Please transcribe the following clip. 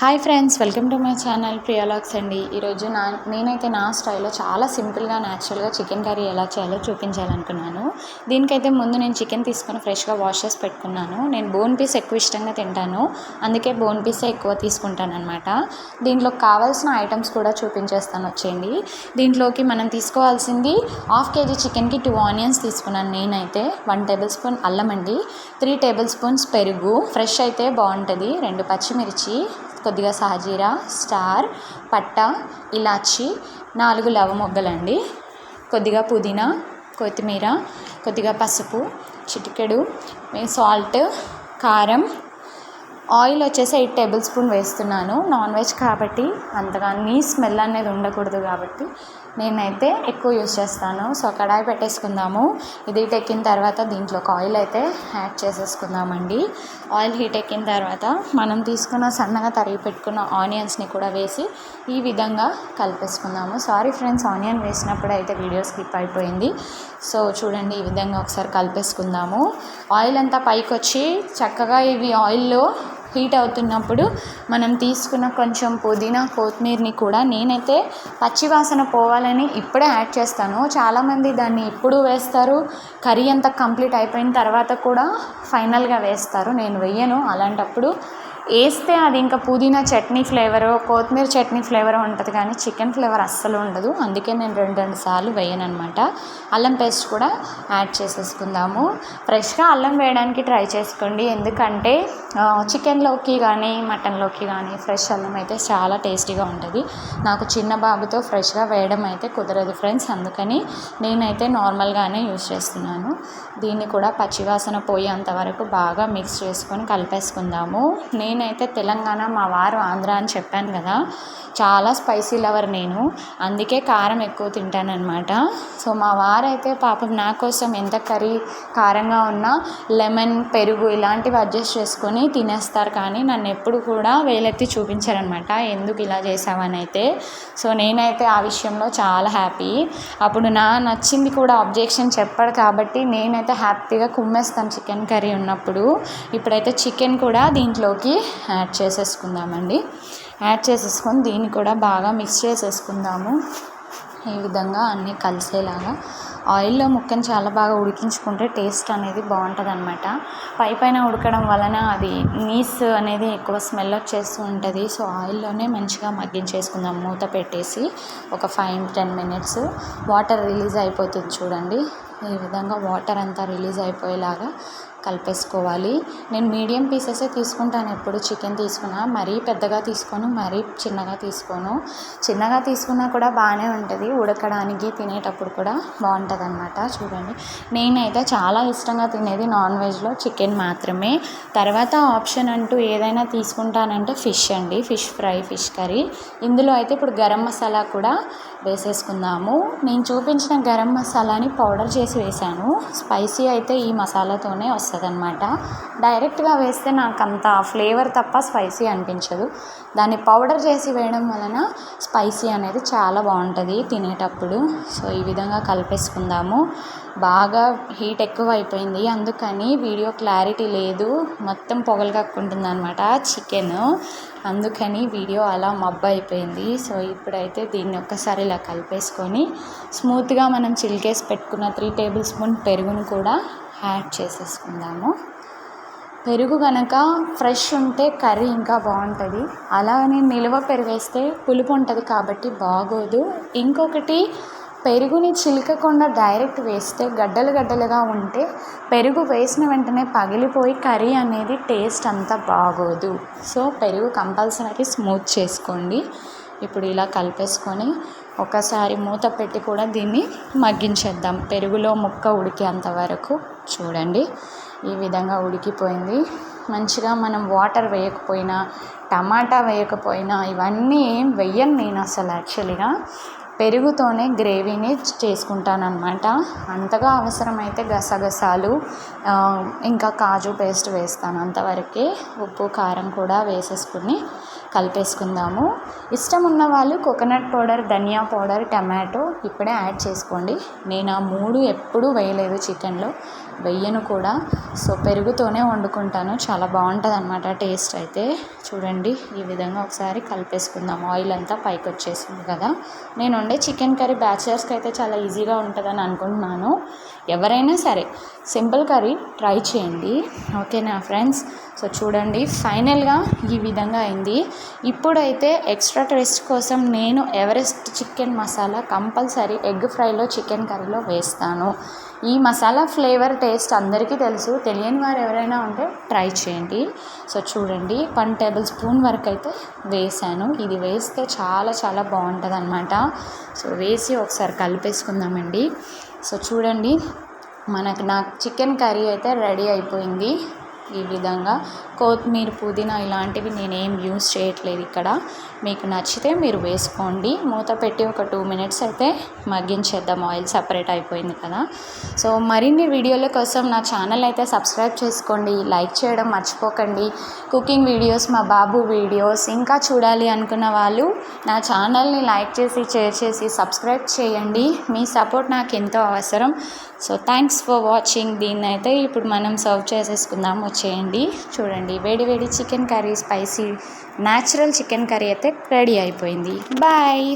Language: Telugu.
Hi friends, welcome to my channel ప్రియాలాగ్స్ అండి. ఈరోజు నేనైతే నా స్టైల్లో చాలా సింపుల్గా న్యాచురల్గా చికెన్ కర్రీ ఎలా చేయాలో చూపించాలనుకున్నాను. దీనికైతే ముందు నేను చికెన్ తీసుకొని ఫ్రెష్గా వాష్ చేసి పెట్టుకున్నాను. నేను బోన్ పీస్ ఎక్కువ ఇష్టంగా తింటాను, అందుకే బోన్ పీసే ఎక్కువ తీసుకుంటాను అనమాట. దీంట్లో కావాల్సిన ఐటమ్స్ కూడా చూపించేస్తాను, వచ్చేయండి. దీంట్లోకి మనం తీసుకోవాల్సింది 1/2 kg చికెన్కి 2 ఆనియన్స్ తీసుకున్నాను నేనైతే. 1 టేబుల్ స్పూన్ అల్లం అండి, 3 టేబుల్ స్పూన్స్ పెరుగు, ఫ్రెష్ అయితే బాగుంటుంది, 2 పచ్చిమిర్చి, కొద్దిగా సాజీరా, స్టార్, పట్ట, ఇలాచి, 4 లవంగాలండి, కొద్దిగా పుదీనా, కొత్తిమీర, కొద్దిగా పసుపు, చిటికెడు సాల్ట్, కారం, ఆయిల్ వచ్చేసి 8 టేబుల్ స్పూన్ వేస్తున్నాను. నాన్ వెజ్ కాబట్టి అంతగా స్మెల్ అనేది ఉండకూడదు కాబట్టి నేనైతే ఎక్కువ యూజ్ చేస్తాను. సో కడాయి పెట్టేసుకుందాము. ఇది హీట్ ఎక్కిన తర్వాత దీంట్లోకి ఆయిల్ అయితే యాడ్ చేసేసుకుందామండి. ఆయిల్ హీట్ ఎక్కిన తర్వాత మనం తీసుకున్న సన్నగా తరిగి పెట్టుకున్న ఆనియన్స్ని కూడా వేసి ఈ విధంగా కలిపేసుకుందాము. సారీ ఫ్రెండ్స్, ఆనియన్ వేసినప్పుడు అయితే వీడియో స్కిప్ అయిపోయింది. సో చూడండి, ఈ విధంగా ఒకసారి కలిపేసుకుందాము. ఆయిల్ అంతా పైకి వచ్చి చక్కగా ఇవి ఆయిల్లో హీట్ అవుతున్నప్పుడు మనం తీసుకున్న కొంచెం పుదీనా, కొత్తిమీరని కూడా నేనైతే పచ్చివాసన పోవాలని ఇప్పుడే యాడ్ చేస్తాను. చాలామంది దాన్ని ఇప్పుడు వేస్తారు, కర్రీ అంతా కంప్లీట్ అయిపోయిన తర్వాత కూడా ఫైనల్గా వేస్తారు. నేను వెయ్యను. అలాంటప్పుడు వేస్తే అది ఇంకా పుదీనా చట్నీ ఫ్లేవరో, కొత్తిమీర చట్నీ ఫ్లేవరో ఉంటుంది, కానీ చికెన్ ఫ్లేవర్ అస్సలు ఉండదు. అందుకే నేను 2 సార్లు వేయను అనమాట. అల్లం పేస్ట్ కూడా యాడ్ చేసేసుకుందాము. ఫ్రెష్గా అల్లం వేయడానికి ట్రై చేసుకోండి, ఎందుకంటే చికెన్లోకి కానీ మటన్లోకి కానీ ఫ్రెష్ అల్లం అయితే చాలా టేస్టీగా ఉంటుంది. నాకు చిన్న బాబుతో ఫ్రెష్గా వేయడం అయితే కుదరదు ఫ్రెండ్స్, అందుకని నేనైతే నార్మల్గానే యూజ్ చేస్తున్నాను. దీన్ని కూడా పచ్చివాసన పోయేంత వరకు బాగా మిక్స్ చేసుకొని కలిపేసుకుందాము. నేనైతే తెలంగాణ, మా వారు ఆంధ్ర అని చెప్పాను కదా, చాలా స్పైసీ లవర్ నేను, అందుకే కారం ఎక్కువ తింటానన్నమాట. సో మా వారైతే పాపం నా కోసం ఎంత కర్రీ కారంగా ఉన్నా లెమన్, పెరుగు ఇలాంటివి అడ్జస్ట్ చేసుకొని తినేస్తారు, కానీ నన్ను ఎప్పుడు కూడా వేలెత్తి చూపించారనమాట ఎందుకు ఇలా చేసావని అయితే. సో నేనైతే ఆ విషయంలో చాలా హ్యాపీ. అప్పుడు నచ్చింది కూడా అబ్జెక్షన్ చెప్పాడు కాబట్టి నేనైతే హ్యాపీగా కుమ్మేస్తాను చికెన్ కర్రీ ఉన్నప్పుడు. ఇప్పుడైతే చికెన్ కూడా దీంట్లోకి యాడ్ చేసేసుకుందామండి. యాడ్ చేసేసుకొని దీన్ని కూడా బాగా మిక్స్ చేసేసుకుందాము. ఈ విధంగా అన్నీ కలిసేలాగా ఆయిల్లో ముక్కను చాలా బాగా ఉడికించుకుంటే టేస్ట్ అనేది బాగుంటుంది అనమాట. పైన ఉడకడం వలన అది నీస్ అనేది ఎక్కువ స్మెల్ వచ్చేస్తూ ఉంటుంది. సో ఆయిల్లోనే మంచిగా మగ్గించేసుకుందాం మూత పెట్టేసి. ఒక 5-10 మినిట్స్ వాటర్ రిలీజ్ అయిపోతుంది చూడండి. ఈ విధంగా వాటర్ అంతా రిలీజ్ అయిపోయేలాగా కలిపేసుకోవాలి. నేను మీడియం పీసెసే తీసుకుంటాను ఎప్పుడు చికెన్ తీసుకున్నా, మరీ పెద్దగా తీసుకోను, మరీ చిన్నగా తీసుకోను. చిన్నగా తీసుకున్నా కూడా బాగానే ఉంటుంది, ఉడకడానికి తినేటప్పుడు కూడా బాగుంటుంది అనమాట. చూడండి, నేనైతే చాలా ఇష్టంగా తినేది నాన్ వెజ్లో చికెన్ మాత్రమే. తర్వాత ఆప్షన్ అంటూ ఏదైనా తీసుకుంటానంటే ఫిష్ అండి, ఫిష్ ఫ్రై, ఫిష్ కర్రీ. ఇందులో అయితే ఇప్పుడు గరం మసాలా కూడా వేసేసుకుందాము. నేను చూపించిన గరం మసాలాని పౌడర్ చేసి వేసాను. స్పైసీ అయితే ఈ మసాలాతోనే వస్తుంది అనమాట. డైరెక్ట్గా వేస్తే నాకు అంత ఫ్లేవర్ తప్ప స్పైసీ అనిపించదు. దాన్ని పౌడర్ చేసి వేయడం వలన స్పైసీ అనేది చాలా బాగుంటుంది తినేటప్పుడు. సో ఈ విధంగా కలిపేసుకుందాము. బాగా హీట్ ఎక్కువ అయిపోయింది, అందుకని వీడియో క్లారిటీ లేదు, మొత్తం పొగలు కక్కుంటుంది అనమాట చికెన్, అందుకని వీడియో అలా మబ్బు అయిపోయింది. సో ఇప్పుడైతే దీన్ని ఒక్కసారి ఇలా కలిపేసుకొని స్మూత్గా మనం చిలికేసి పెట్టుకున్న 3 టేబుల్ స్పూన్ పెరుగును కూడా యాడ్ చేసేసుకుందాము. పెరుగు కనుక ఫ్రెష్ ఉంటే కర్రీ ఇంకా బాగుంటుంది, అలాగని నిల్వ పెరుగు వేస్తే పులుపు ఉంటుంది కాబట్టి బాగోదు. ఇంకొకటి, పెరుగుని చిలకకుండా డైరెక్ట్ వేస్తే గడ్డలు గడ్డలుగా ఉంటే పెరుగు వేసిన వెంటనే పగిలిపోయి కర్రీ అనేది టేస్ట్ అంతా బాగోదు. సో పెరుగు కంపల్సరీ స్మూత్ చేసుకోండి. ఇప్పుడు ఇలా కలిపేసుకొని ఒకసారి మూత పెట్టి కూడా దీన్ని మగ్గించేద్దాం. పెరుగులో ముక్క ఉడికేంత వరకు చూడండి. ఈ విధంగా ఉడికిపోయింది మంచిగా. మనం వాటర్ వేయకపోయినా, టమాటా వేయకపోయినా, ఇవన్నీ ఏం వెయ్యను నేను అసలు యాక్చువల్గా. పెరుగుతోనే గ్రేవీని చేసుకుంటాను అనమాట. అంతగా అవసరమైతే గసగసాలు ఇంకా కాజు పేస్ట్ వేస్తాను, అంతవరకే. ఉప్పు కారం కూడా వేసేసుకుని కలిపేసుకుందాము. ఇష్టం ఉన్న వాళ్ళు కోకోనట్ పౌడర్, ధనియా పౌడర్, టమాటో ఇప్పుడే యాడ్ చేసుకోండి. నేను ఆ 3 ఎప్పుడూ వేయలేదు చికెన్లో, వెయ్యను కూడా. సో పెరుగుతోనే వండుకుంటాను, చాలా బాగుంటుంది అనమాట టేస్ట్ అయితే. చూడండి, ఈ విధంగా ఒకసారి కలిపేసుకుందాం. ఆయిల్ అంతా పైకి వచ్చేసింది కదా. నేను వండే చికెన్ కర్రీ బ్యాచిలర్స్కి అయితే చాలా ఈజీగా ఉంటుందని అనుకుంటున్నాను. ఎవరైనా సరే సింపుల్ కర్రీ ట్రై చేయండి, ఓకేనా ఫ్రెండ్స్. సో చూడండి, ఫైనల్గా ఈ విధంగా అయింది. ఇప్పుడైతే ఎక్స్ట్రా టేస్ట్ కోసం నేను Everest chicken masala compulsory egg ఫ్రైలో, చికెన్ కర్రీలో వేస్తాను. ఈ మసాలా ఫ్లేవర్ టేస్ట్ అందరికీ తెలుసు, తెలియని వారు ఎవరైనా ఉంటే ట్రై చేయండి. సో చూడండి, 1 టేబుల్ స్పూన్ వరకు అయితే వేసాను. ఇది వేస్తే చాలా చాలా బాగుంటుంది అనమాట. సో వేసి ఒకసారి కలిపేసుకుందామండి. సో చూడండి, నాకు చికెన్ కర్రీ అయితే రెడీ అయిపోయింది. ఈ విధంగా కొత్తిమీర, పుదీనా ఇలాంటివి నేనేం యూస్ చేయట్లేదు ఇక్కడ. మీకు నచ్చితే మీరు వేసుకోండి. మూత పెట్టి ఒక 2 మినిట్స్ అయితే మగ్గించేద్దాం, ఆయిల్ సపరేట్ అయిపోయింది కదా. సో మరిన్ని వీడియోల కోసం నా ఛానల్ అయితే సబ్స్క్రైబ్ చేసుకోండి, లైక్ చేయడం మర్చిపోకండి. కుకింగ్ వీడియోస్, మా బాబు వీడియోస్ ఇంకా చూడాలి అనుకున్న వాళ్ళు నా ఛానల్ని లైక్ చేసి, షేర్ చేసి, సబ్స్క్రైబ్ చేయండి. మీ సపోర్ట్ నాకు ఎంతో అవసరం. So thanks for watching. దీన్ని అయితే ఇప్పుడు మనం సర్వ్ చేసేసుకుందాం, వచ్చేయండి. చూడండి, వేడి వేడి chicken curry, spicy natural chicken curry అయితే రెడీ అయిపోయింది. బాయ్.